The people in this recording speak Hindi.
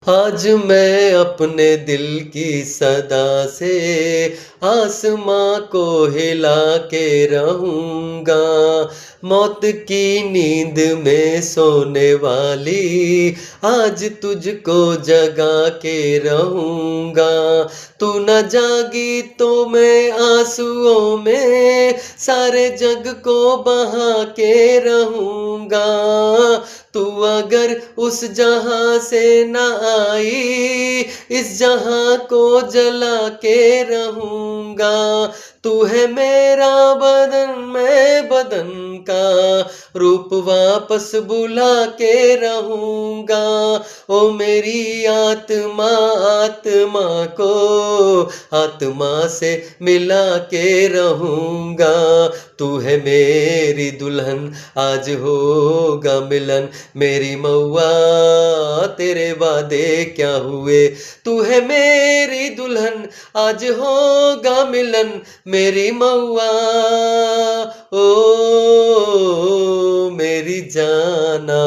आज मैं अपने दिल की सदा से आसमां को हिला के रहूंगा। मौत की नींद में सोने वाली आज तुझको जगा के रहूंगा। तू न जागी तो मैं आंसुओं में सारे जग को बहा के रहूंगा। तू अगर उस जहां से न आई इस जहां को जला के रहूंगा। तू है मेरा बदन मैं बदन का रूप वापस बुला के रहूंगा। ओ मेरी आत्मा आत्मा को आत्मा से मिला के रहूंगा। तू है मेरी दुल्हन आज होगा मिलन मेरी मौआ तेरे वादे क्या हुए। तू है मेरी दुल्हन आज होगा मिलन मेरी मौआ ओ मेरी जाना।